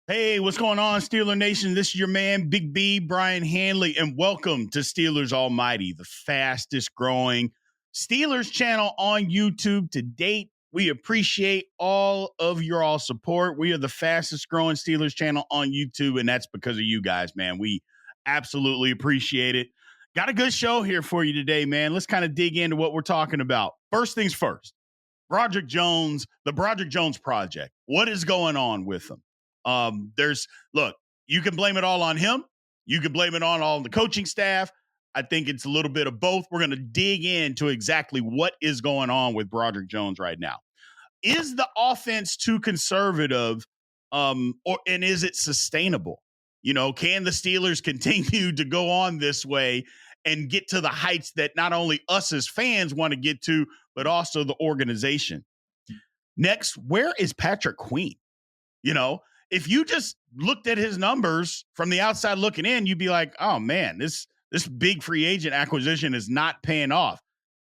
Hey, what's going on, Steeler Nation? This is your man, Big B, Brian Hanley, and welcome to Steelers Almighty, the fastest growing Steelers channel on YouTube to date. We appreciate all of your all support. We are the fastest growing Steelers channel on YouTube, and that's because of you guys, man. We absolutely appreciate it. Got a good show here for you today, man. Let's kind of dig into what we're talking about. First things first, Broderick Jones, the Broderick Jones project. What is going on with him? Look, you can blame it all on him. You can blame it on all the coaching staff. I think it's a little bit of both. We're going to dig into exactly what is going on with Broderick Jones right now. Is the offense too conservative? And is it sustainable? You know, can the Steelers continue to go on this way and get to the heights that not only us as fans want to get to, but also the organization? Next, where is Patrick Queen? You know, if you just looked at his numbers from the outside looking in, you'd be like, oh man, this big free agent acquisition is not paying off.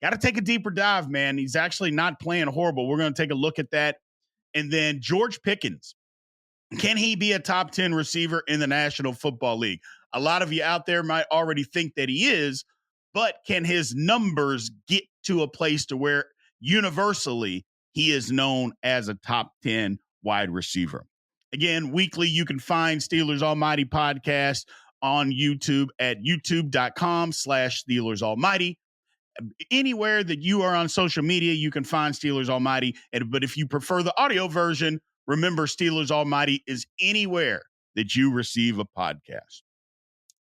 Got to take a deeper dive, man. He's actually not playing horrible. We're going to take a look at that. And then George Pickens. Can he be a top 10 receiver in the National Football League? A lot of you out there might already think that he is, but can his numbers get to a place to where universally he is known as a top 10 wide receiver? Again, weekly, you can find Steelers Almighty podcast on YouTube at youtube.com/Steelers Almighty. Anywhere that you are on social media, you can find Steelers Almighty. But if you prefer the audio version, remember Steelers Almighty is anywhere that you receive a podcast.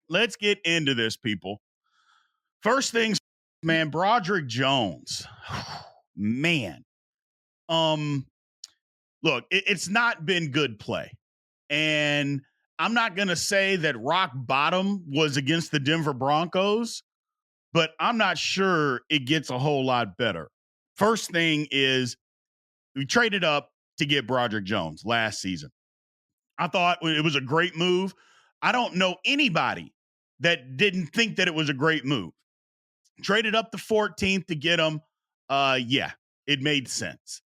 Let's get into this, people. First things, man, Broderick Jones. Man. Look, it's not been good play. And I'm not going to say that rock bottom was against the Denver Broncos, but I'm not sure it gets a whole lot better. First thing is we traded up to get Broderick Jones last season. I thought it was a great move. I don't know anybody that didn't think that it was a great move. Traded up the 14th to get him. Yeah, it made sense.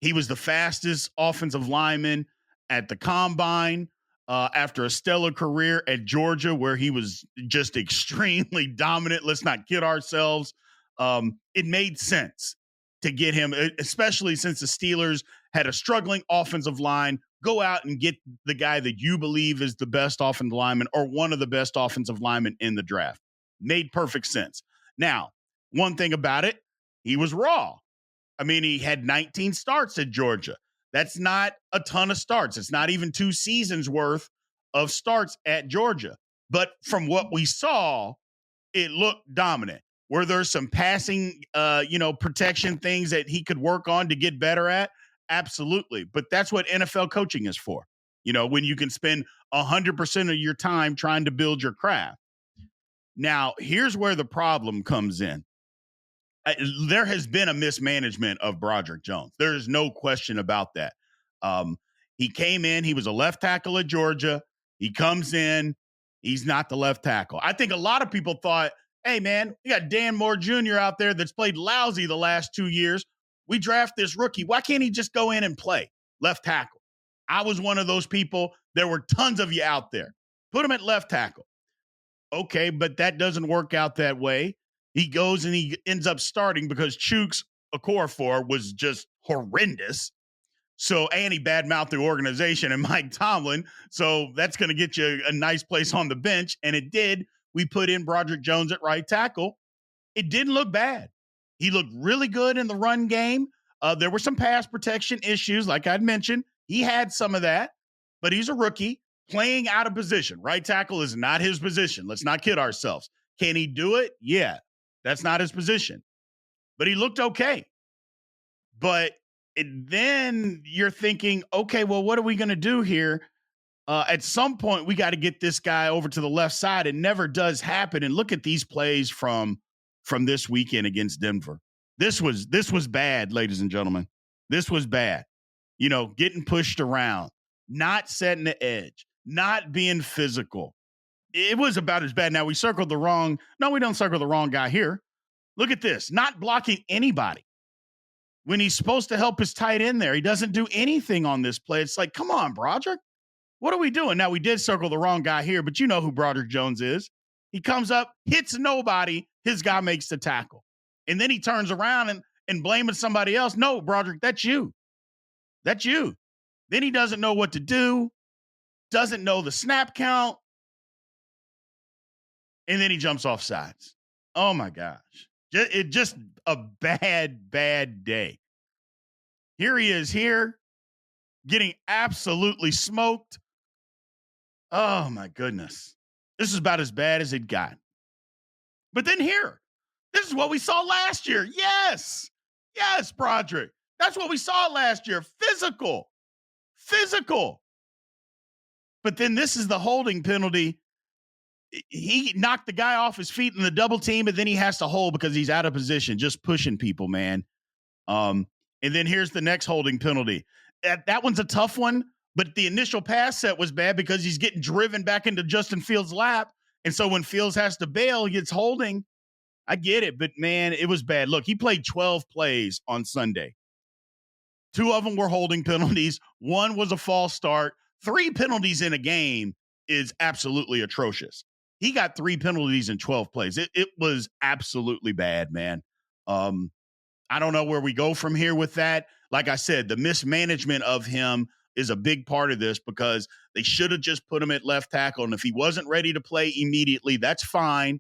He was the fastest offensive lineman at the combine after a stellar career at Georgia, where he was just extremely dominant. Let's not kid ourselves. It made sense to get him, especially since the Steelers had a struggling offensive line. Go out and get the guy that you believe is the best offensive lineman or one of the best offensive linemen in the draft. Made perfect sense. Now, one thing about it, he was raw. I mean, he had 19 starts at Georgia. That's not a ton of starts. It's not even 2 seasons worth of starts at Georgia. But from what we saw, it looked dominant. Were there some passing, protection things that he could work on to get better at? Absolutely. But that's what NFL coaching is for. You know, when you can spend 100% of your time trying to build your craft. Now, here's where the problem comes in. There has been a mismanagement of Broderick Jones. There is no question about that. He came in, he was a left tackle at Georgia. He comes in, he's not the left tackle. I think a lot of people thought, hey, man, we got Dan Moore Jr. out there that's played lousy the last 2 years. We draft this rookie. Why can't he just go in and play left tackle? I was one of those people. There were tons of you out there. Put him at left tackle. Okay, but that doesn't work out that way. He goes and he ends up starting because Chuks Okorafor was just horrendous. So, and he badmouthed the organization and Mike Tomlin. So that's going to get you a nice place on the bench. And it did. We put in Broderick Jones at right tackle. It didn't look bad. He looked really good in the run game. There were some pass protection issues, like I'd mentioned. He had some of that, but he's a rookie playing out of position. Right tackle is not his position. Let's not kid ourselves. Can he do it? Yeah. That's not his position, but he looked okay. But then you're thinking, okay, well, what are we going to do here? At some point, we got to get this guy over to the left side. It never does happen. And look at these plays from this weekend against Denver. This was bad, ladies and gentlemen. This was bad. You know, getting pushed around, not setting the edge, not being physical. It was about as bad. Now, we circled the wrong. No, we don't circle the wrong guy here. Look at this. Not blocking anybody. When he's supposed to help his tight end there, he doesn't do anything on this play. It's like, come on, Broderick. What are we doing? Now, we did circle the wrong guy here, but you know who Broderick Jones is. He comes up, hits nobody, his guy makes the tackle. And then he turns around and blaming somebody else. No, Broderick, that's you. That's you. Then he doesn't know what to do, doesn't know the snap count, and then he jumps off sides. Oh, my gosh. It just a bad, bad day. Here he is here, getting absolutely smoked. Oh, my goodness. This is about as bad as it got. But then here, this is what we saw last year. Yes. Yes, Broderick. That's what we saw last year. Physical. But then this is the holding penalty. He knocked the guy off his feet in the double team, and then he has to hold because he's out of position, just pushing people, man. And then here's the next holding penalty. That one's a tough one, but the initial pass set was bad because he's getting driven back into Justin Fields' lap. And so when Fields has to bail, he gets holding. I get it, but, man, it was bad. Look, he played 12 plays on Sunday. 2 of them were holding penalties. 1 was a false start. 3 penalties in a game is absolutely atrocious. He got 3 penalties in 12 plays. It was absolutely bad, man. I don't know where we go from here with that. Like I said, the mismanagement of him is a big part of this because they should have just put him at left tackle. And if he wasn't ready to play immediately, that's fine,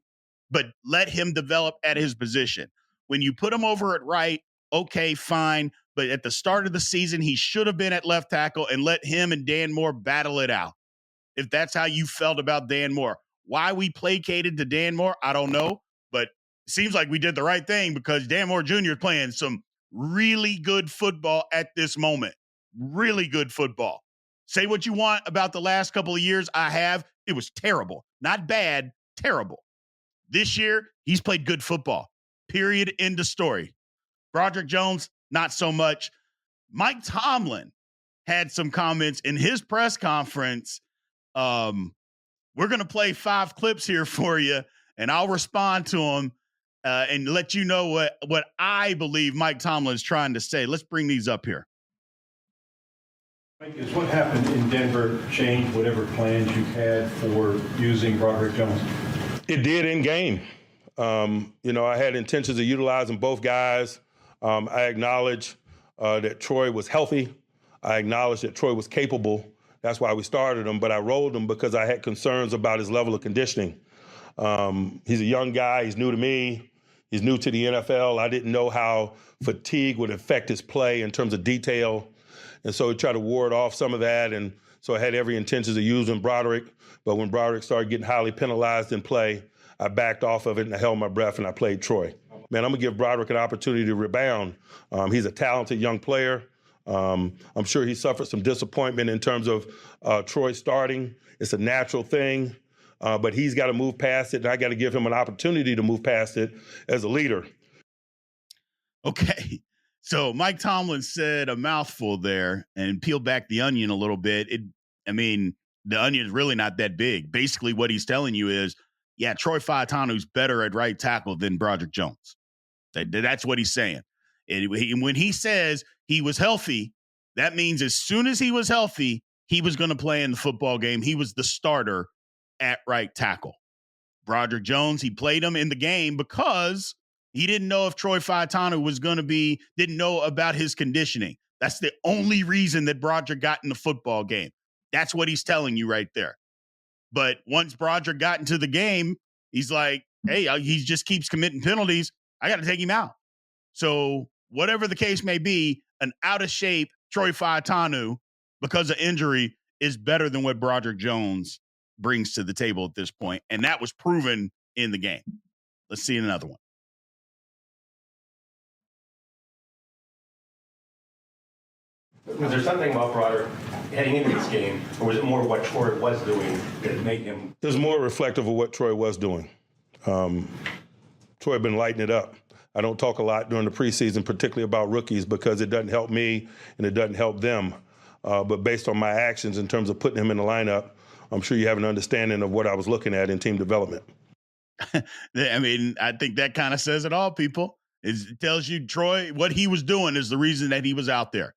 but let him develop at his position. When you put him over at right, okay, fine. But at the start of the season, he should have been at left tackle and let him and Dan Moore battle it out. If that's how you felt about Dan Moore. Why we placated to Dan Moore, I don't know. But it seems like we did the right thing because Dan Moore Jr. is playing some really good football at this moment. Really good football. Say what you want about the last couple of years. I have. It was terrible. Not bad, terrible. This year, he's played good football. Period. End of story. Broderick Jones, not so much. Mike Tomlin had some comments in his press conference. We're going to play 5 clips here for you, and I'll respond to them and let you know what I believe Mike Tomlin is trying to say. Let's bring these up here. Mike, is what happened in Denver change whatever plans you had for using Broderick Jones? It did in game. I had intentions of utilizing both guys. I acknowledge that Troy was healthy. I acknowledge that Troy was capable. That's why we started him, but I rolled him because I had concerns about his level of conditioning. He's a young guy. He's new to me. He's new to the NFL. I didn't know how fatigue would affect his play in terms of detail. And so we tried to ward off some of that. And so I had every intention of using Broderick. But when Broderick started getting highly penalized in play, I backed off of it and I held my breath and I played Troy. Man, I'm going to give Broderick an opportunity to rebound. He's a talented young player. I'm sure he suffered some disappointment in terms of Troy starting. It's a natural thing, but he's got to move past it, and I got to give him an opportunity to move past it as a leader. Okay, so Mike Tomlin said a mouthful there and peeled back the onion a little bit. The onion is really not that big. Basically, what he's telling you is, yeah, Troy Fautanu's better at right tackle than Broderick Jones. That's what he's saying. And when he says he was healthy, that means as soon as he was healthy, he was going to play in the football game. He was the starter at right tackle. Broderick Jones, he played him in the game because he didn't know if Troy Fautanu was going to didn't know about his conditioning. That's the only reason that Broderick got in the football game. That's what he's telling you right there. But once Broderick got into the game, he's like, hey, he just keeps committing penalties. I got to take him out. So whatever the case may be, an out-of-shape Troy Fautanu because of injury is better than what Broderick Jones brings to the table at this point. And that was proven in the game. Let's see another one. Was there something about Broderick heading into this game, or was it more what Troy was doing that made him? There's more reflective of what Troy was doing. Troy had been lighting it up. I don't talk a lot during the preseason, particularly about rookies, because it doesn't help me and it doesn't help them. But based on my actions in terms of putting him in the lineup, I'm sure you have an understanding of what I was looking at in team development. I think that kind of says it all, people. It tells you Troy, what he was doing is the reason that he was out there.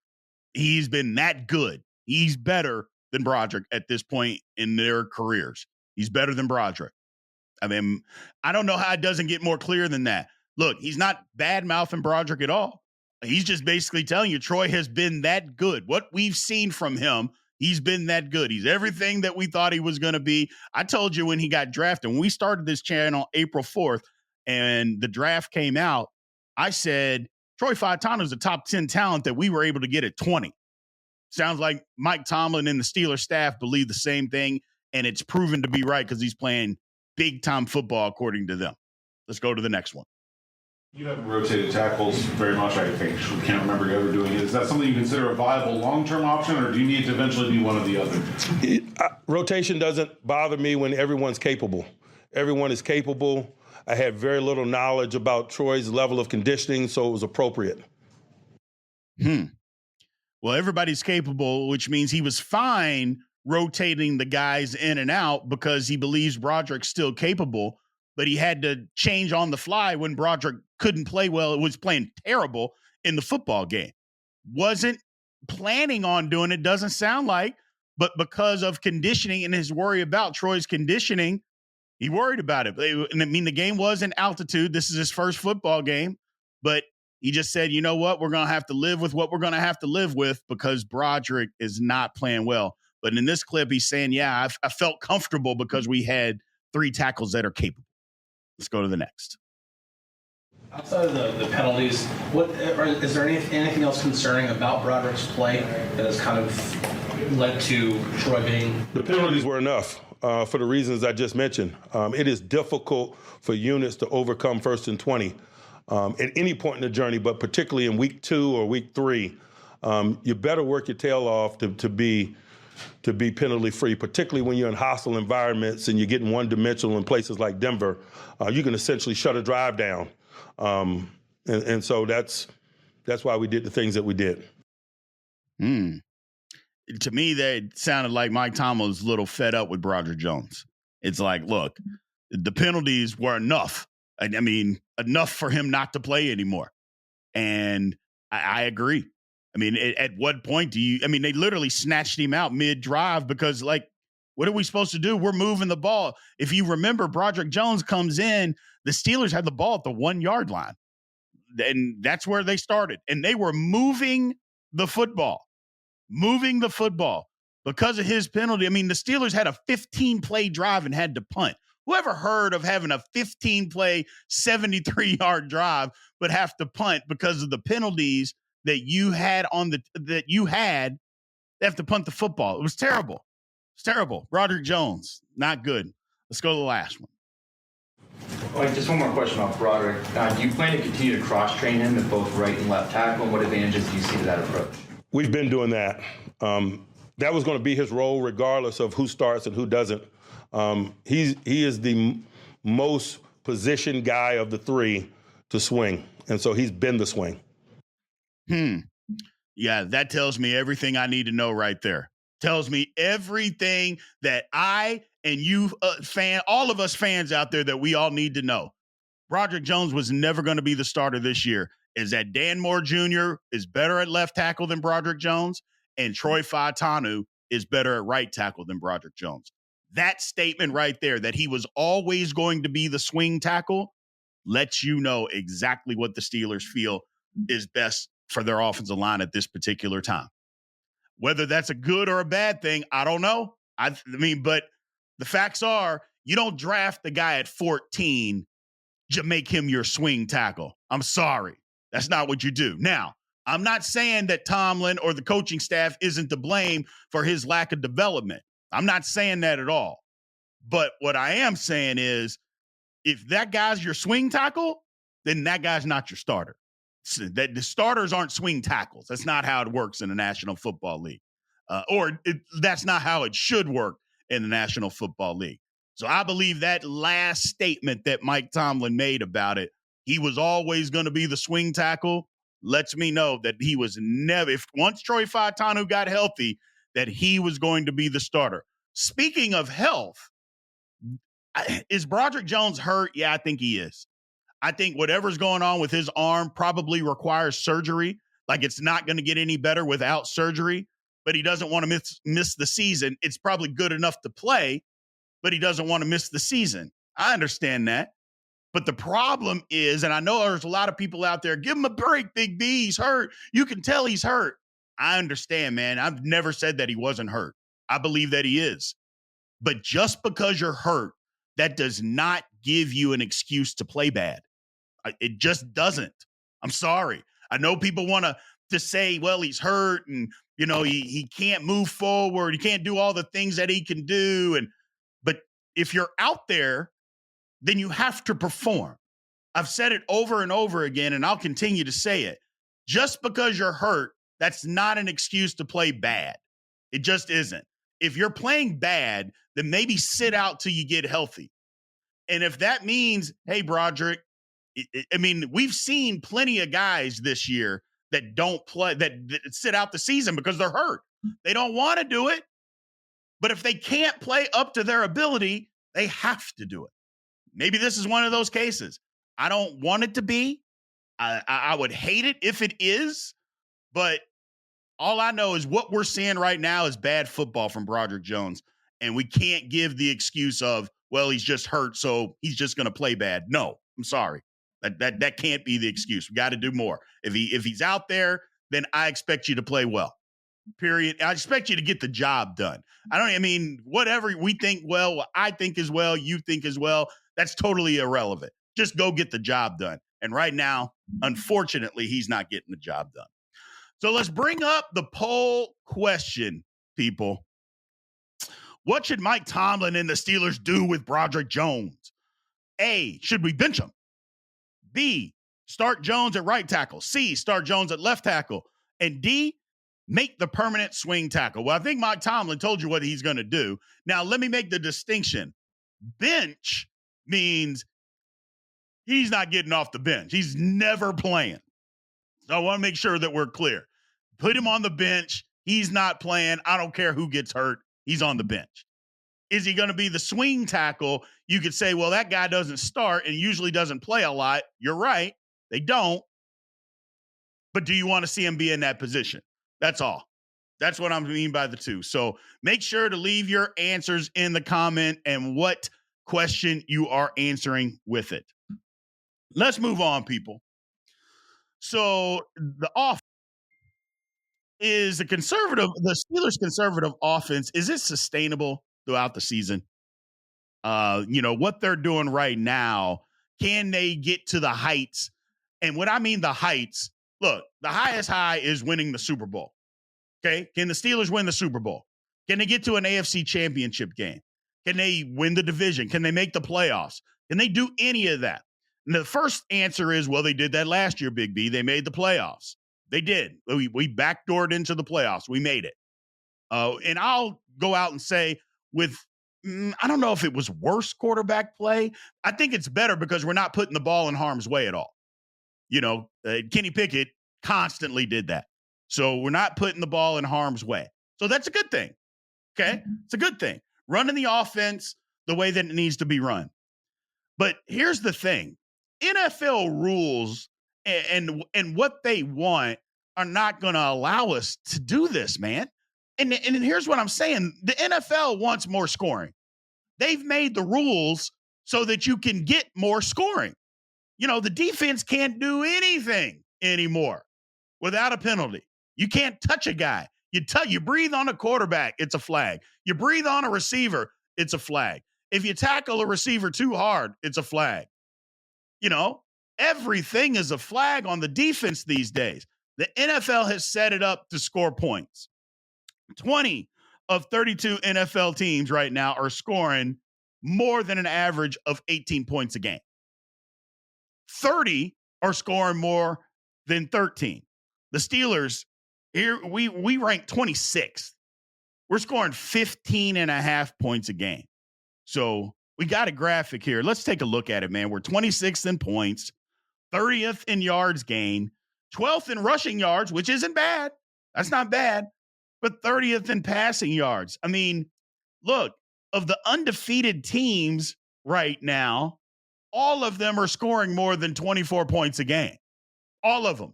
He's been that good. He's better than Broderick at this point in their careers. He's better than Broderick. I mean, I don't know how it doesn't get more clear than that. Look, he's not bad-mouthing Broderick at all. He's just basically telling you Troy has been that good. What we've seen from him, he's been that good. He's everything that we thought he was going to be. I told you when he got drafted, when we started this channel April 4th and the draft came out, I said, Troy Fautanu is a top 10 talent that we were able to get at 20. Sounds like Mike Tomlin and the Steelers staff believe the same thing, and it's proven to be right because he's playing big-time football according to them. Let's go to the next one. You haven't rotated tackles very much, I think. I can't remember you ever doing it. Is that something you consider a viable long-term option, or do you need to eventually be one or the other? Rotation doesn't bother me when everyone's capable. Everyone is capable. I had very little knowledge about Troy's level of conditioning, so it was appropriate. Well, everybody's capable, which means he was fine rotating the guys in and out because he believes Broderick's still capable, but he had to change on the fly when Broderick couldn't play well. It was playing terrible in the football game. Wasn't planning on doing it, doesn't sound like, but because of conditioning and his worry about Troy's conditioning, he worried about it. And I mean, the game was in altitude. This is his first football game, but he just said, you know what? We're going to have to live with what we're going to have to live with because Broderick is not playing well. But in this clip, he's saying, yeah, I felt comfortable because we had 3 tackles that are capable. Let's go to the next. Outside of the penalties, is there anything else concerning about Broderick's play that has kind of led to Troy being? The penalties were enough for the reasons I just mentioned. It is difficult for units to overcome 1st and 20 at any point in the journey, but particularly in week 2 or week 3. You better work your tail off to be penalty free, particularly when you're in hostile environments and you're getting one-dimensional in places like Denver. You can essentially shut a drive down. And so that's why we did the things that we did. To me, that sounded like Mike Tomlin was a little fed up with Broderick Jones. It's like, look, the penalties were enough. I mean, enough for him not to play anymore. And I agree. I mean, at what point they literally snatched him out mid-drive because, like, what are we supposed to do? We're moving the ball. If you remember, Broderick Jones comes in, the Steelers had the ball at the 1-yard line. And that's where they started. And they were moving the football. Because of his penalty. I mean, the Steelers had a 15-play drive and had to punt. Whoever heard of having a 15-play, 73-yard drive but have to punt because of the penalties that you had they have to punt the football. It was terrible. It's terrible. Broderick Jones, not good. Let's go to the last one. All right, just one more question about Broderick. Do you plan to continue to cross-train him at both right and left tackle? And what advantages do you see to that approach? We've been doing that. That was going to be his role regardless of who starts and who doesn't. He is the most positioned guy of the 3 to swing. And so he's been the swing. Yeah, that tells me everything I need to know right there. Tells me everything that I and you all of us fans out there that we all need to know. Broderick Jones was never going to be the starter this year. Is that Dan Moore Jr. is better at left tackle than Broderick Jones, and Troy Fautanu is better at right tackle than Broderick Jones. That statement right there, that he was always going to be the swing tackle, lets you know exactly what the Steelers feel is best for their offensive line at this particular time. Whether that's a good or a bad thing, I don't know. I mean, but the facts are you don't draft the guy at 14 to make him your swing tackle. I'm sorry. That's not what you do. Now, I'm not saying that Tomlin or the coaching staff isn't to blame for his lack of development. I'm not saying that at all. But what I am saying is if that guy's your swing tackle, then that guy's not your starter. That the starters aren't swing tackles. That's not how it works in the National Football League. That's not how it should work in the National Football League. So I believe that last statement that Mike Tomlin made about it, he was always going to be the swing tackle, lets me know that he was never, if once Troy Fautanu got healthy, that he was going to be the starter. Speaking of health, is Broderick Jones hurt? Yeah, I think he is. I think whatever's going on with his arm probably requires surgery. Like it's not going to get any better without surgery. but he doesn't want to miss the season. It's probably good enough to play, but he doesn't want to miss the season. I understand that. But the problem is, and I know there's a lot of people out there, give him a break, Big B, he's hurt. You can tell he's hurt. I understand, man. I've never said that he wasn't hurt. I believe that he is. But just because you're hurt, that does not give you an excuse to play bad. It just doesn't. I'm sorry. I know people want to say, well, he's hurt and, you know, he can't move forward. He can't do all the things that he can do. But if you're out there, then you have to perform. I've said it over and over again, and I'll continue to say it. Just because you're hurt, that's not an excuse to play bad. It just isn't. If you're playing bad, then maybe sit out till you get healthy. And if that means, hey, Broderick, I mean, we've seen plenty of guys this year that don't play, that sit out the season because they're hurt. They don't want to do it. But if they can't play up to their ability, they have to do it. Maybe this is one of those cases. I don't want it to be. I would hate it if it is. But all I know is what we're seeing right now is bad football from Broderick Jones. And we can't give the excuse of, well, he's just hurt, so he's just going to play bad. No, I'm sorry. That can't be the excuse. We got to do more. If he's out there, then I expect you to play well. Period. I expect you to get the job done. Whatever we think well, what I think as well, you think as well, that's totally irrelevant. Just go get the job done. And right now, unfortunately, he's not getting the job done. So let's bring up the poll question, people. What should Mike Tomlin and the Steelers do with Broderick Jones? A, should we bench him? B, start Jones at right tackle. C, start Jones at left tackle. And D, make the permanent swing tackle. Well, I think Mike Tomlin told you what he's going to do. Now, let me make the distinction. Bench means he's not getting off the bench. He's never playing. So I want to make sure that we're clear. Put him on the bench. He's not playing. I don't care who gets hurt. He's on the bench. Is he going to be the swing tackle? You could say, well, that guy doesn't start and usually doesn't play a lot. You're right. They don't. But do you want to see him be in that position? That's all. That's what I mean by the two. So make sure to leave your answers in the comment and what question you are answering with it. Let's move on, people. So the offense is the Steelers' conservative offense. Is it sustainable throughout the season? What they're doing right now, can they get to the heights? And what I mean the heights, look, the highest high is winning the Super Bowl. Okay. Can the Steelers win the Super Bowl? Can they get to an AFC championship game? Can they win the division? Can they make the playoffs? Can they do any of that? And the first answer is, well, they did that last year, Big B. They made the playoffs. They did. We backdoored into the playoffs. We made it. And I'll go out and say I don't know if it was worse quarterback play. I think it's better because we're not putting the ball in harm's way at all. Kenny Pickett constantly did that. So we're not putting the ball in harm's way. So that's a good thing. Okay. It's a good thing. Running the offense the way that it needs to be run. But here's the thing. NFL rules and what they want are not going to allow us to do this, man. And here's what I'm saying. The NFL wants more scoring. They've made the rules so that you can get more scoring. The defense can't do anything anymore without a penalty. You can't touch a guy. You breathe on a quarterback, it's a flag. You breathe on a receiver, it's a flag. If you tackle a receiver too hard, it's a flag. Everything is a flag on the defense these days. The NFL has set it up to score points. 20 of 32 NFL teams right now are scoring more than an average of 18 points a game. 30 are scoring more than 13. The Steelers, here we rank 26th. We're scoring 15 and a half points a game. So we got a graphic here. Let's take a look at it, man. We're 26th in points, 30th in yards gained, 12th in rushing yards, which isn't bad. That's not bad. But 30th in passing yards. I mean, look, of the undefeated teams right now, all of them are scoring more than 24 points a game. All of them.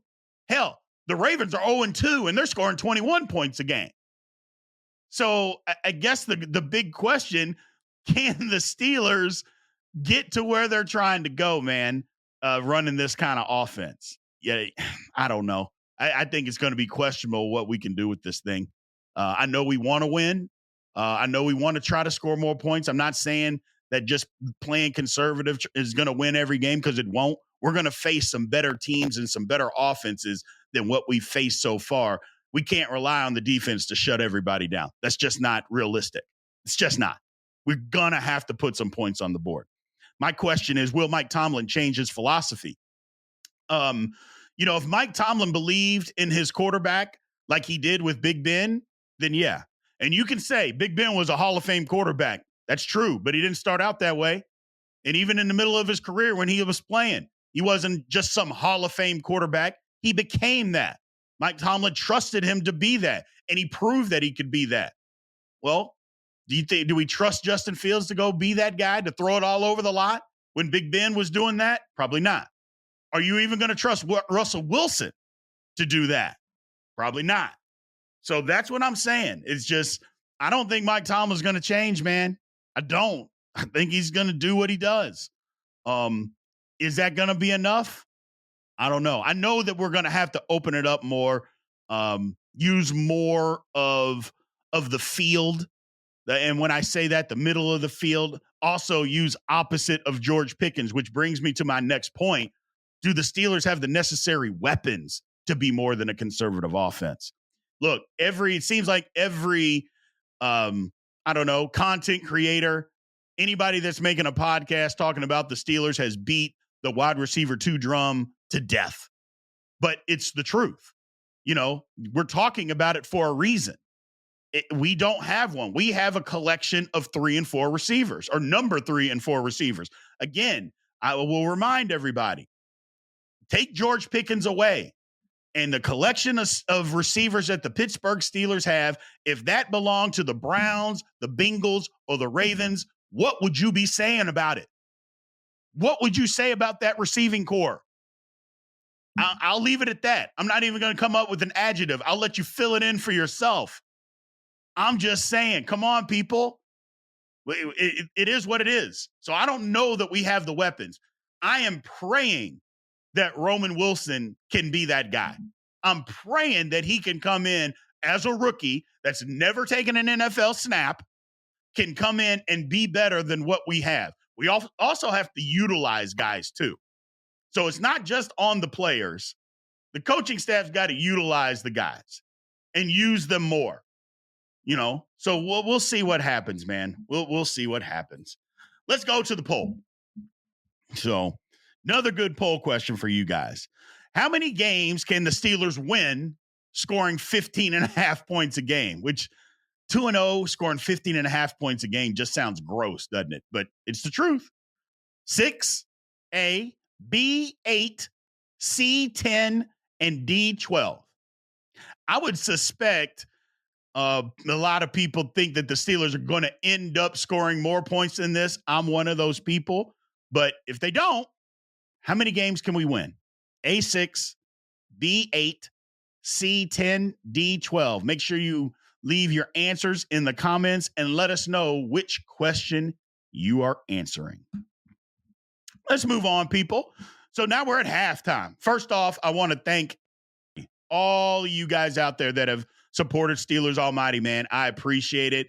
Hell, the Ravens are 0-2, and they're scoring 21 points a game. So I guess the big question, can the Steelers get to where they're trying to go, man, running this kind of offense? Yeah, I don't know. I think it's going to be questionable what we can do with this thing. I know we want to win. I know we want to try to score more points. I'm not saying that just playing conservative is going to win every game, because it won't. We're going to face some better teams and some better offenses than what we've faced so far. We can't rely on the defense to shut everybody down. That's just not realistic. It's just not. We're going to have to put some points on the board. My question is, will Mike Tomlin change his philosophy? If Mike Tomlin believed in his quarterback like he did with Big Ben, then yeah. And you can say Big Ben was a Hall of Fame quarterback. That's true, but he didn't start out that way. And even in the middle of his career when he was playing, he wasn't just some Hall of Fame quarterback. He became that. Mike Tomlin trusted him to be that, and he proved that he could be that. Well, do we trust Justin Fields to go be that guy, to throw it all over the lot when Big Ben was doing that? Probably not. Are you even going to trust Russell Wilson to do that? Probably not. So that's what I'm saying. It's just, I don't think Mike Tomlin's going to change, man. I don't. I think he's going to do what he does. Is that going to be enough? I don't know. I know that we're going to have to open it up more, use more of the field. And when I say that, the middle of the field, also use opposite of George Pickens, which brings me to my next point. Do the Steelers have the necessary weapons to be more than a conservative offense? Look, it seems like every, content creator, anybody that's making a podcast talking about the Steelers has beat the wide receiver 2 drum to death. But it's the truth. We're talking about it for a reason. We don't have one. We have a collection of 3 and 4 receivers, or number 3 and 4 receivers. Again, I will remind everybody, take George Pickens away, and the collection of receivers that the Pittsburgh Steelers have, if that belonged to the Browns, the Bengals, or the Ravens, what would you be saying about it? What would you say about that receiving core? I'll leave it at that. I'm not even going to come up with an adjective. I'll let you fill it in for yourself. I'm just saying, come on, people. It is what it is. So I don't know that we have the weapons. I am praying that Roman Wilson can be that guy. I'm praying that he can come in as a rookie that's never taken an NFL snap, can come in and be better than what we have. We also have to utilize guys too. So it's not just on the players. The coaching staff's got to utilize the guys and use them more. So we'll see what happens, man. We'll see what happens. Let's go to the poll. So another good poll question for you guys. How many games can the Steelers win scoring 15.5 points a game? Which 2-0 scoring 15.5 points a game just sounds gross, doesn't it? But it's the truth. 6, A, B, 8, C, 10, and D, 12. I would suspect a lot of people think that the Steelers are going to end up scoring more points than this. I'm one of those people. But if they don't, how many games can we win? A6, B8, C10, D12. Make sure you leave your answers in the comments and let us know which question you are answering. Let's move on, people. So now we're at halftime. First off, I want to thank all you guys out there that have supported Steelers Almighty, man. I appreciate it.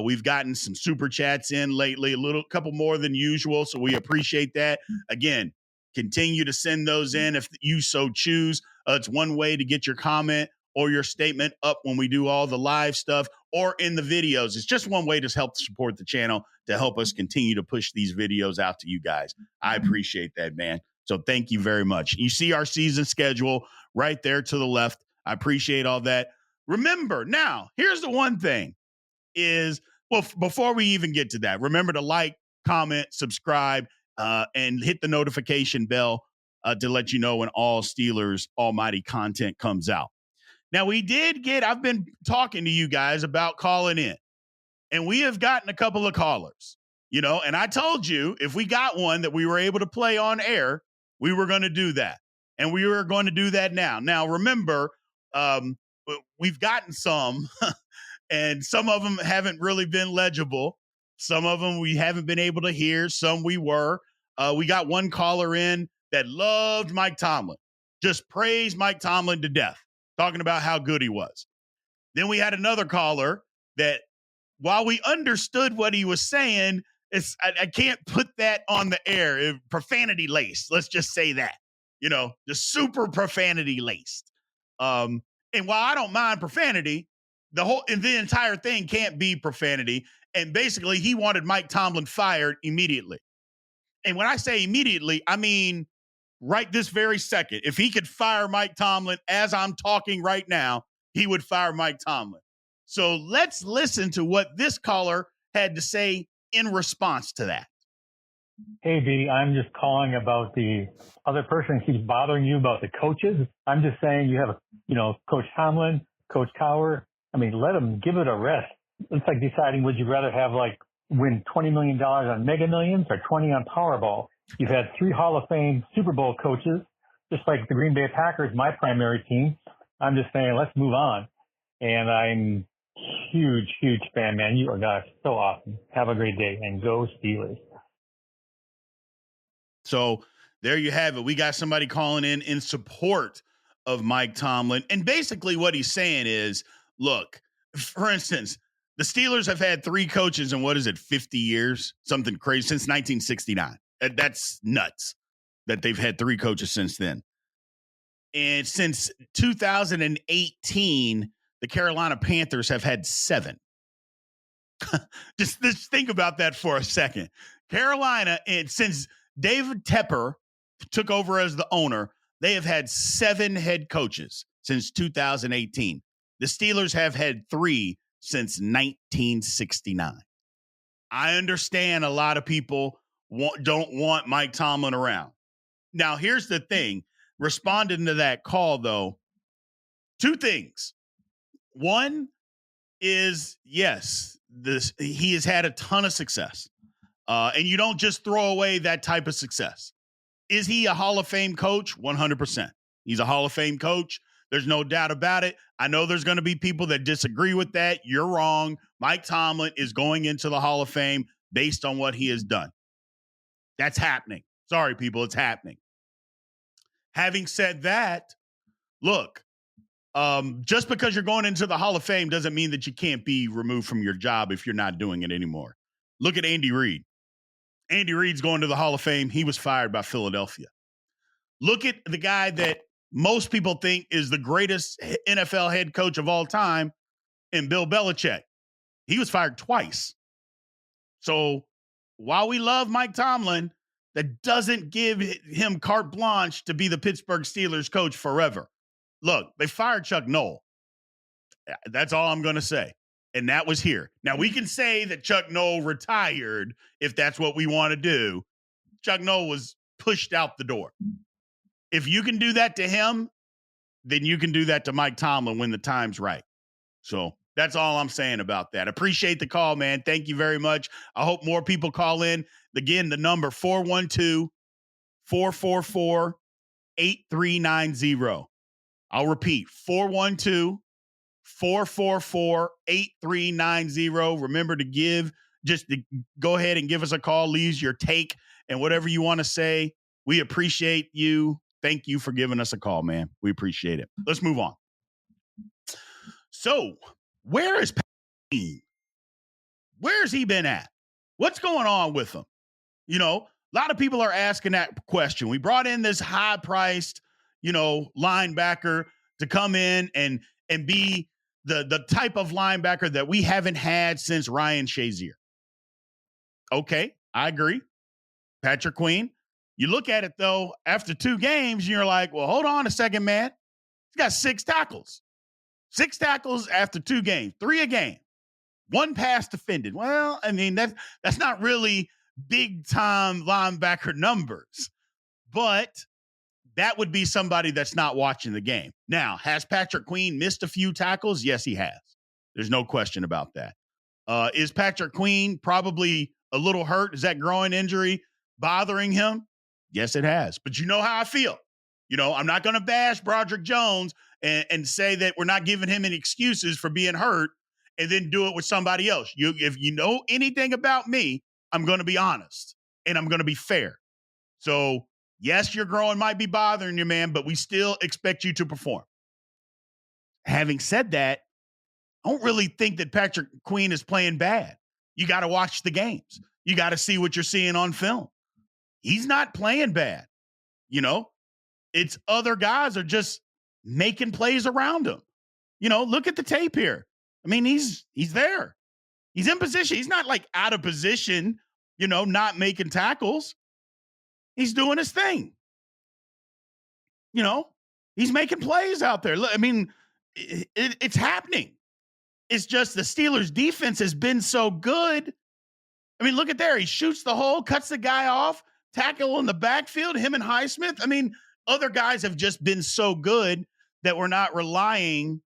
We've gotten some super chats in lately, a couple more than usual, so we appreciate that. Again, continue to send those in if you so choose. It's one way to get your comment or your statement up when we do all the live stuff or in the videos. It's just one way to help support the channel, to help us continue to push these videos out to you guys. I appreciate that, man. So thank you very much. You see our season schedule right there to the left. I appreciate all that. Remember, now, here's the one thing is, well, before we even get to that, remember to like, comment, subscribe, and hit the notification bell to let you know when all Steelers Almighty content comes out. Now, I've been talking to you guys about calling in, and we have gotten a couple of callers, and I told you if we got one that we were able to play on air, we were going to do that, and we were going to do that now. Now, remember, we've gotten some And some of them haven't really been legible. Some of them we haven't been able to hear. Some we were. We got one caller in that loved Mike Tomlin, just praised Mike Tomlin to death, talking about how good he was. Then we had another caller that, while we understood what he was saying, I can't put that on the air. Profanity laced. Let's just say that, just super profanity laced. And while I don't mind profanity, the entire thing can't be profanity. And basically, he wanted Mike Tomlin fired immediately. And when I say immediately, I mean right this very second. If he could fire Mike Tomlin as I'm talking right now, he would fire Mike Tomlin. So let's listen to what this caller had to say in response to that. Hey, B, I'm just calling about the other person who keeps bothering you about the coaches. I'm just saying you have, Coach Tomlin, Coach Cowher. I mean, let them give it a rest. It's like deciding, would you rather have win $20 million on Mega Millions or 20 on Powerball? You've had 3 Hall of Fame Super Bowl coaches, just like the Green Bay Packers, my primary team. I'm just saying, let's move on. And I'm huge fan, man. You are guys so awesome. Have a great day and go Steelers. So there you have it. We got somebody calling in support of Mike Tomlin. And basically what he's saying is, look, for instance, the Steelers have had 3 coaches in 50 years? Something crazy, since 1969. That's nuts that they've had 3 coaches since then. And since 2018, the Carolina Panthers have had 7. Just think about that for a second. Carolina, and since David Tepper took over as the owner, they have had 7 head coaches since 2018. The Steelers have had 3 since 1969. I understand a lot of people don't want Mike Tomlin around. Now, here's the thing. Responding to that call, though, 2 things. One is, yes, he has had a ton of success. And you don't just throw away that type of success. Is he a Hall of Fame coach? 100%. He's a Hall of Fame coach. There's no doubt about it. I know there's going to be people that disagree with that. You're wrong. Mike Tomlin is going into the Hall of Fame based on what he has done. That's happening. Sorry, people, it's happening. Having said that, look, just because you're going into the Hall of Fame doesn't mean that you can't be removed from your job if you're not doing it anymore. Look at Andy Reid. Andy Reid's going to the Hall of Fame. He was fired by Philadelphia. Look at the guy that most people think is the greatest NFL head coach of all time, and Bill Belichick. He was fired twice. So while we love Mike Tomlin, that doesn't give him carte blanche to be the Pittsburgh Steelers coach forever. Look, they fired Chuck Noll. That's all I'm going to say. And that was here. Now, we can say that Chuck Noll retired if that's what we want to do. Chuck Noll was pushed out the door. If you can do that to him, then you can do that to Mike Tomlin when the time's right. So that's all I'm saying about that. Appreciate the call, man. Thank you very much. I hope more people call in. Again, the number 412-444-8390. I'll repeat, 412-444-8390. Remember to go ahead and give us a call. Leave your take and whatever you want to say. We appreciate you. Thank you for giving us a call, man. We appreciate it. Let's move on. So, where is Payne? Where's he been at? What's going on with him? A lot of people are asking that question. We brought in this high-priced, linebacker to come in and be the type of linebacker that we haven't had since Ryan Shazier. Okay, I agree. Patrick Queen. You look at it, though, after 2 games, and you're like, well, hold on a second, man. He's got 6 tackles. 6 tackles after 2 games, 3 a game. 1 pass defended. Well, I mean, that's not really big-time linebacker numbers. But that would be somebody that's not watching the game. Now, has Patrick Queen missed a few tackles? Yes, he has. There's no question about that. Is Patrick Queen probably a little hurt? Is that groin injury bothering him? Yes, it has. But you know how I feel. I'm not going to bash Broderick Jones and say that we're not giving him any excuses for being hurt and then do it with somebody else. If you know anything about me, I'm going to be honest and I'm going to be fair. So, yes, your growing might be bothering you, man, but we still expect you to perform. Having said that, I don't really think that Patrick Queen is playing bad. You got to watch the games. You got to see what you're seeing on film. He's not playing bad. It's other guys are just making plays around him. Look at the tape here. I mean, he's there. He's in position. He's not like out of position, not making tackles. He's doing his thing. He's making plays out there. I mean, it's happening. It's just the Steelers' defense has been so good. I mean, look at there. He shoots the hole, cuts the guy off, tackle in the backfield, him and Highsmith. I mean, other guys have just been so good that we're not relying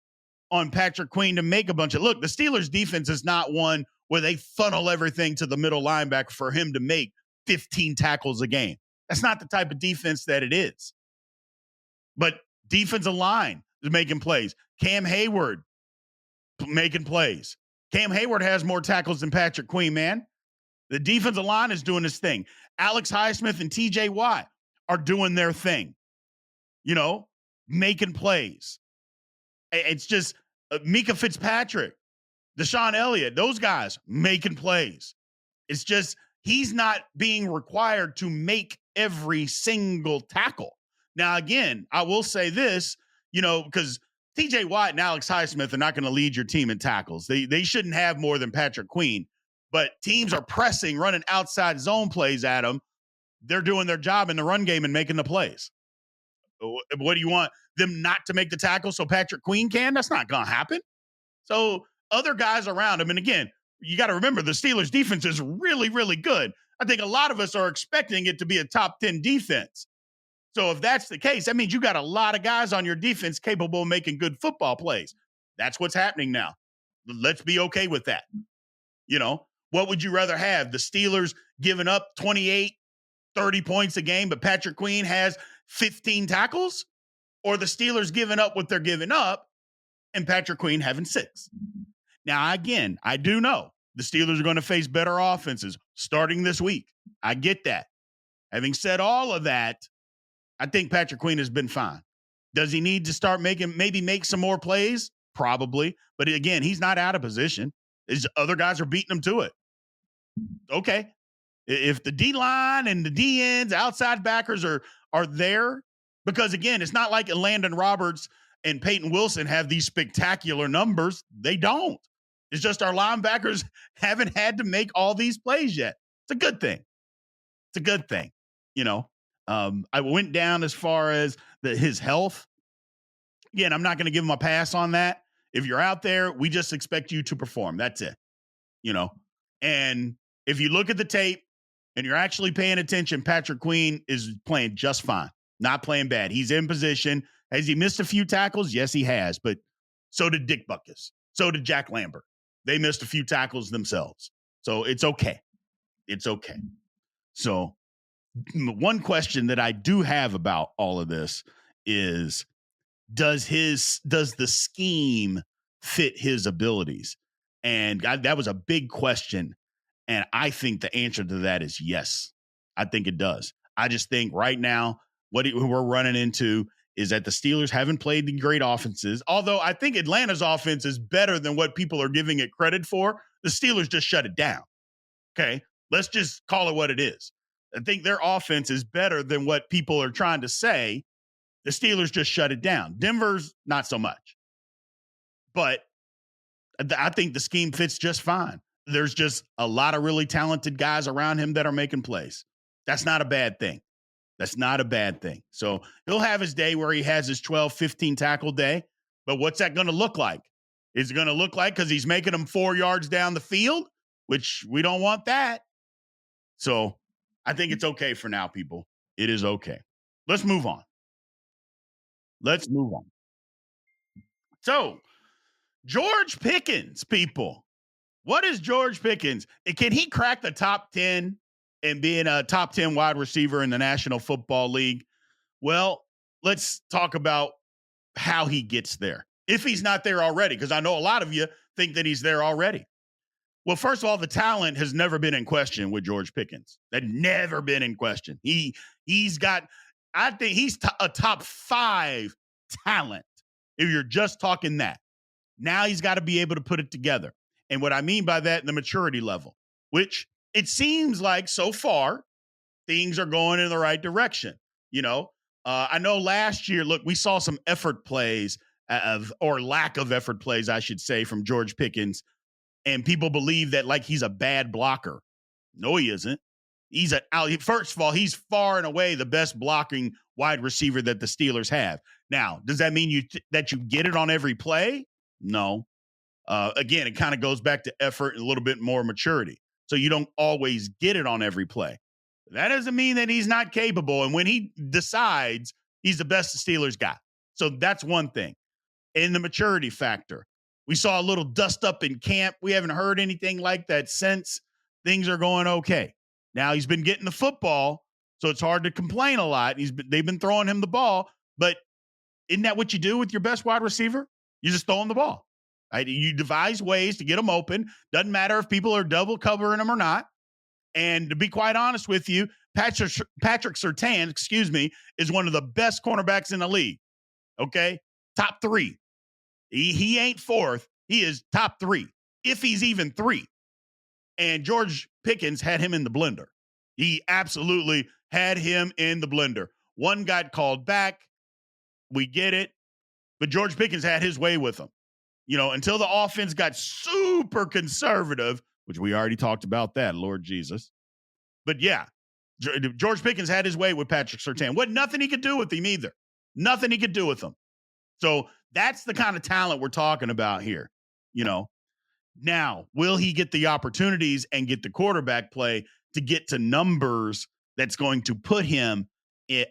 on Patrick Queen to make a bunch of – look, the Steelers' defense is not one where they funnel everything to the middle linebacker for him to make 15 tackles a game. That's not the type of defense that it is. But defensive line is making plays. Cam Hayward making plays. Cam Hayward has more tackles than Patrick Queen, man. The defensive line is doing this thing. Alex Highsmith and TJ Watt are doing their thing, making plays. It's just Mika Fitzpatrick, Deshaun Elliott, those guys making plays. It's just he's not being required to make every single tackle. Now, again, I will say this, because TJ Watt and Alex Highsmith are not going to lead your team in tackles. They shouldn't have more than Patrick Queen. But teams are pressing, running outside zone plays at them. They're doing their job in the run game and making the plays. What do you want them not to make the tackle so Patrick Queen can? That's not going to happen. So other guys around him, and again, you got to remember the Steelers' defense is really, really good. I think a lot of us are expecting it to be a top 10 defense. So if that's the case, that means you got a lot of guys on your defense capable of making good football plays. That's what's happening now. Let's be okay with that. What would you rather have? The Steelers giving up 28, 30 points a game, but Patrick Queen has 15 tackles? Or the Steelers giving up what they're giving up and Patrick Queen having 6? Now, again, I do know the Steelers are going to face better offenses starting this week. I get that. Having said all of that, I think Patrick Queen has been fine. Does he need to start maybe make some more plays? Probably. But again, he's not out of position. His other guys are beating him to it. Okay. If the D-line and the D-ends, outside backers are there, because, again, it's not like Landon Roberts and Peyton Wilson have these spectacular numbers. They don't. It's just our linebackers haven't had to make all these plays yet. It's a good thing. It's a good thing. I went down as far as his health. Again, I'm not going to give him a pass on that. If you're out there, we just expect you to perform. That's it. And if you look at the tape and you're actually paying attention, Patrick Queen is playing just fine. Not playing bad. He's in position. Has he missed a few tackles? Yes, he has. But so did Dick Butkus. So did Jack Lambert. They missed a few tackles themselves. So it's okay. It's okay. So one question that I do have about all of this is, does the scheme fit his abilities? And that was a big question. And I think the answer to that is yes. I think it does. I just think right now what we're running into is that the Steelers haven't played the great offenses. Although I think Atlanta's offense is better than what people are giving it credit for. The Steelers just shut it down. Okay. Let's just call it what it is. I think their offense is better than what people are trying to say. The Steelers just shut it down. Denver's not so much. But I think the scheme fits just fine. There's just a lot of really talented guys around him that are making plays. That's not a bad thing. That's not a bad thing. So he'll have his day where he has his 12, 15 tackle day. But what's that going to look like? Is it going to look like because he's making them 4 yards down the field, which we don't want that. So I think it's okay for now, people. It is okay. Let's move on. So George Pickens, people. What is George Pickens? Can he crack the top 10 and being a top 10 wide receiver in the National Football League? Well, let's talk about how he gets there. If he's not there already, because I know a lot of you think that he's there already. Well, first of all, the talent has never been in question with George Pickens. That never been in question. He's got, I think he's a top 5 talent. If you're just talking that, now he's got to be able to put it together. And what I mean by that, the maturity level, which it seems like so far things are going in the right direction. I know last year, look, we saw some effort plays or lack of effort plays, I should say, from George Pickens. And people believe that like he's a bad blocker. No, he isn't. First of all, he's far and away the best blocking wide receiver that the Steelers have. Now, does that mean that you get it on every play? No. Again, it kind of goes back to effort and a little bit more maturity. So you don't always get it on every play. That doesn't mean that he's not capable. And when he decides, he's the best the Steelers got. So that's one thing. And the maturity factor. We saw a little dust up in camp. We haven't heard anything like that since. Things are going okay. Now he's been getting the football, so it's hard to complain a lot. They've been throwing him the ball, but isn't that what you do with your best wide receiver? You just throw him the ball. Right? You devise ways to get them open. Doesn't matter if people are double covering them or not. And to be quite honest with you, Patrick Surtain, is one of the best cornerbacks in the league. Okay? Top 3. He ain't 4th. He is top 3, if he's even 3. And George Pickens had him in the blender. He absolutely had him in the blender. One got called back. We get it. But George Pickens had his way with him. Until the offense got super conservative, which we already talked about that, Lord Jesus. But yeah, George Pickens had his way with Patrick Surtain. Wasn't nothing he could do with him either. Nothing he could do with him. So that's the kind of talent we're talking about here. Now, will he get the opportunities and get the quarterback play to get to numbers that's going to put him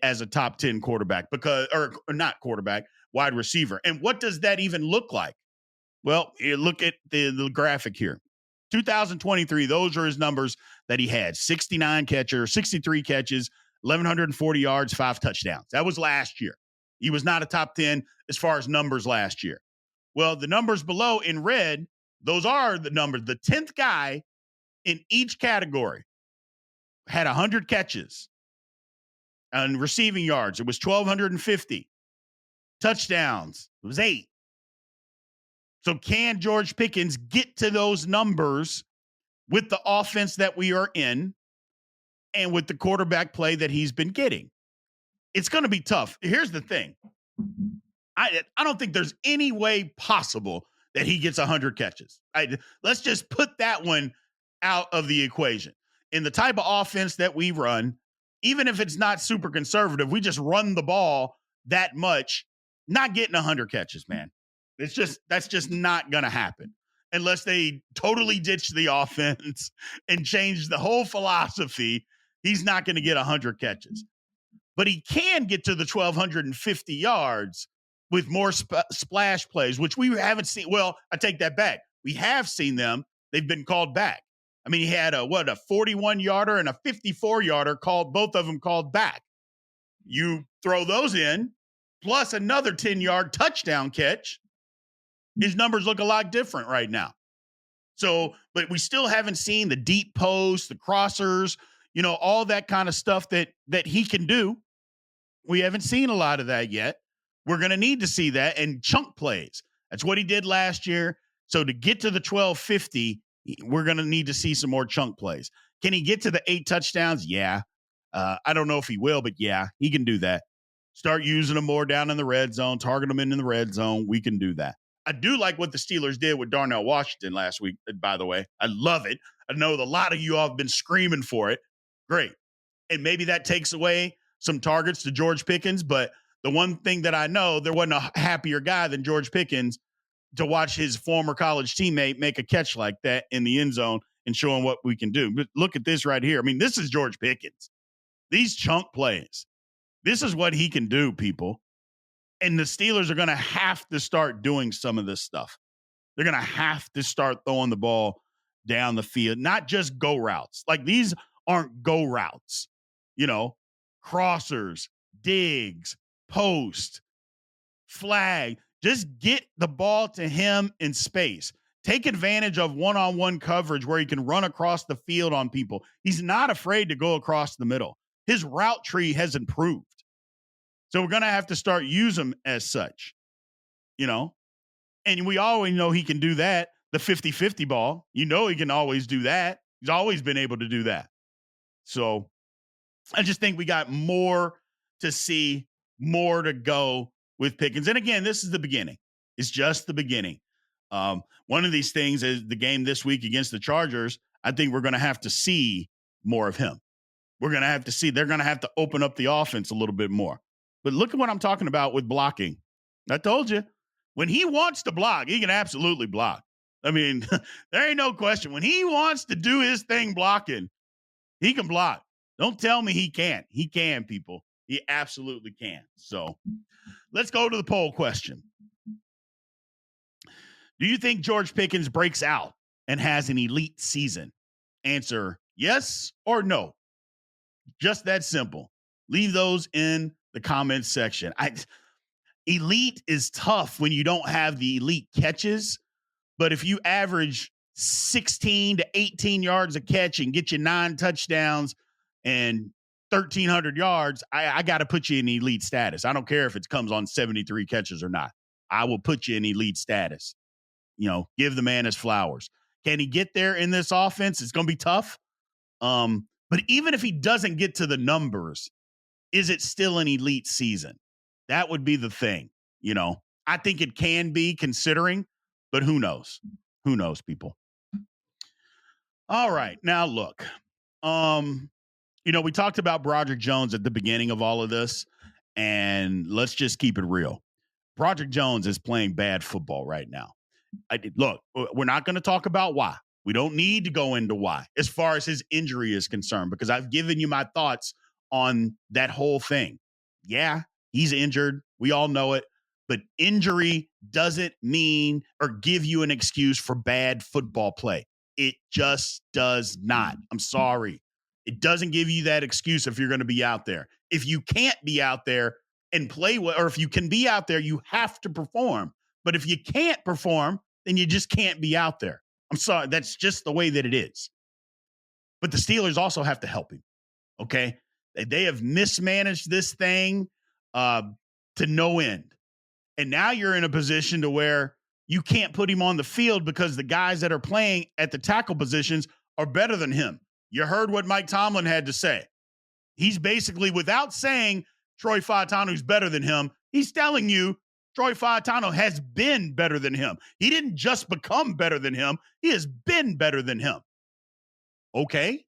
as a top 10 quarterback or not quarterback, wide receiver? And what does that even look like? Well, look at the graphic here. 2023, those are his numbers that he had. 63 catches, 1,140 yards, 5 touchdowns. That was last year. He was not a top 10 as far as numbers last year. Well, the numbers below in red, those are the numbers. The 10th guy in each category had 100 catches and receiving yards. It was 1,250. Touchdowns, it was 8. So can George Pickens get to those numbers with the offense that we are in and with the quarterback play that he's been getting? It's going to be tough. Here's the thing. I don't think there's any way possible that he gets 100 catches. Let's just put that one out of the equation. In the type of offense that we run, even if it's not super conservative, we just run the ball that much, not getting 100 catches, man. That's just not going to happen unless they totally ditch the offense and change the whole philosophy. He's not going to get 100 catches, but he can get to the 1,250 yards with more splash plays, which we haven't seen. Well, I take that back. We have seen them. They've been called back. I mean, he had a 41-yarder and a 54-yarder called, both of them called back. You throw those in, plus another 10-yard touchdown catch, his numbers look a lot different right now. So, but we still haven't seen the deep posts, the crossers, all that kind of stuff that he can do. We haven't seen a lot of that yet. We're going to need to see that, and chunk plays. That's what he did last year. So to get to the 1,250, we're going to need to see some more chunk plays. Can he get to the 8 touchdowns? Yeah. I don't know if he will, but yeah, he can do that. Start using them more down in the red zone, target them in the red zone. We can do that. I do like what the Steelers did with Darnell Washington last week, by the way. I love it. I know a lot of you all have been screaming for it. Great. And maybe that takes away some targets to George Pickens, but the one thing that I know, there wasn't a happier guy than George Pickens to watch his former college teammate make a catch like that in the end zone and show him what we can do. But look at this right here. I mean, this is George Pickens. These chunk plays. This is what he can do, people. And the Steelers are going to have to start doing some of this stuff. They're going to have to start throwing the ball down the field, not just go routes. Like, these aren't go routes, crossers, digs, post, flag. Just get the ball to him in space. Take advantage of one-on-one coverage where he can run across the field on people. He's not afraid to go across the middle. His route tree has improved. So we're going to have to start using him as such, And we always know he can do that, the 50-50 ball. He can always do that. He's always been able to do that. So I just think we got more to see, more to go with Pickens. And again, this is the beginning. It's just the beginning. One of these things is the game this week against the Chargers. I think we're going to have to see more of him. We're going to have to see. They're going to have to open up the offense a little bit more. But look at what I'm talking about with blocking. I told you, when he wants to block, he can absolutely block. I mean, there ain't no question. When he wants to do his thing blocking, he can block. Don't tell me he can't. He can, people. He absolutely can. So let's go to the poll question. Do you think George Pickens breaks out and has an elite season? Answer yes or no. Just that simple. Leave those in the comments section. Elite is tough when you don't have the elite catches, but if you average 16 to 18 yards a catch and get you 9 touchdowns and 1,300 yards, I got to put you in elite status. I don't care if it comes on 73 catches or not. I will put you in elite status. Give the man his flowers. Can he get there in this offense? It's going to be tough. But even if he doesn't get to the numbers, is it still an elite season? That would be the thing. I think it can be, considering, but who knows? Who knows, people? All right. Now, look, we talked about Broderick Jones at the beginning of all of this, and let's just keep it real. Broderick Jones is playing bad football right now. Look, we're not going to talk about why. We don't need to go into why as far as his injury is concerned, because I've given you my thoughts on that whole thing. Yeah, he's injured. We all know it. But injury doesn't mean or give you an excuse for bad football play. It just does not. I'm sorry. It doesn't give you that excuse if you're going to be out there. If you can't be out there and play well, or if you can be out there, you have to perform. But if you can't perform, then you just can't be out there. I'm sorry. That's just the way that it is. But the Steelers also have to help him. Okay? They have mismanaged this thing to no end. And now you're in a position to where you can't put him on the field because the guys that are playing at the tackle positions are better than him. You heard what Mike Tomlin had to say. He's basically, without saying Troy Fautano's better than him, he's telling you Troy Fautano has been better than him. He didn't just become better than him. He has been better than him. Okay.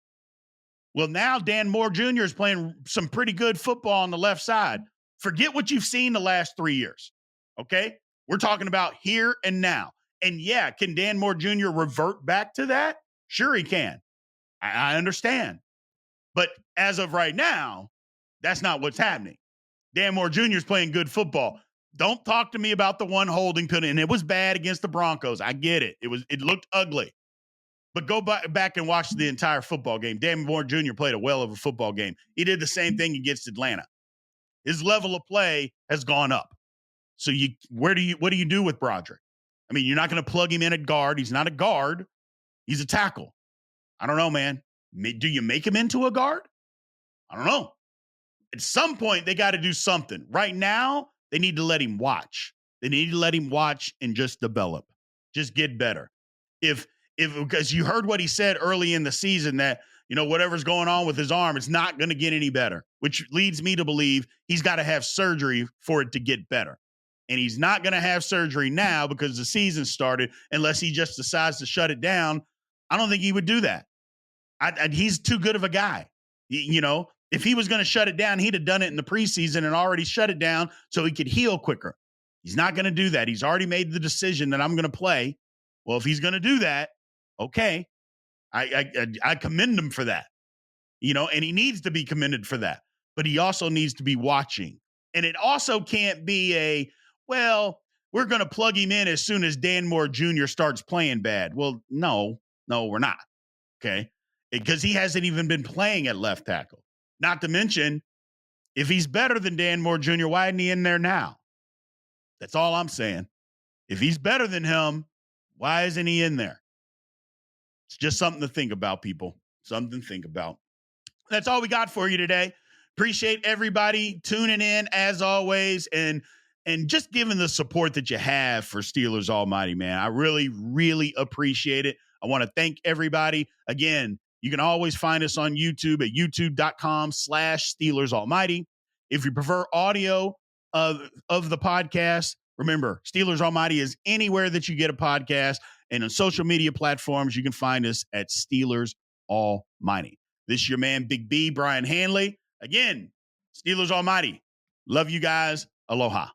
Well, now Dan Moore Jr. is playing some pretty good football on the left side. Forget what you've seen the last 3 years. Okay. We're talking about here and now. And yeah, can Dan Moore Jr. revert back to that? Sure, he can. I understand. But as of right now, that's not what's happening. Dan Moore Jr. is playing good football. Don't talk to me about the one holding penalty. And it was bad against the Broncos. I get it. It looked ugly. But go back and watch the entire football game. Dan Moore Jr. played a well of a football game. He did the same thing against Atlanta. His level of play has gone up. So what do you do with Broderick? I mean, you're not going to plug him in at guard. He's not a guard. He's a tackle. I don't know, man. Do you make him into a guard? I don't know. At some point, they got to do something. Right now, they need to let him watch. They need to let him watch and just develop. Just get better. Because you heard what he said early in the season that, whatever's going on with his arm, it's not going to get any better, which leads me to believe he's got to have surgery for it to get better. And he's not going to have surgery now because the season started, unless he just decides to shut it down. I don't think he would do that. He's too good of a guy. If he was going to shut it down, he'd have done it in the preseason and already shut it down so he could heal quicker. He's not going to do that. He's already made the decision that I'm going to play. Well, if he's going to do that, okay. I commend him for that, and he needs to be commended for that. But he also needs to be watching. And it also can't be we're going to plug him in as soon as Dan Moore Jr. starts playing bad. Well, no, we're not. Okay. Because he hasn't even been playing at left tackle. Not to mention, if he's better than Dan Moore Jr., why isn't he in there now? That's all I'm saying. If he's better than him, Why isn't he in there? It's just something to think about, people. Something to think about. That's all we got for you today. Appreciate everybody tuning in as always and just giving the support that you have for Steelers Almighty, man. I really, really appreciate it. I want to thank everybody. Again, you can always find us on YouTube at youtube.com/Steelers Almighty. If you prefer audio of the podcast, remember, Steelers Almighty is anywhere that you get a podcast, and on social media platforms, you can find us at Steelers Almighty. This is your man, Big B, Brian Hanley. Again, Steelers Almighty. Love you guys. Aloha.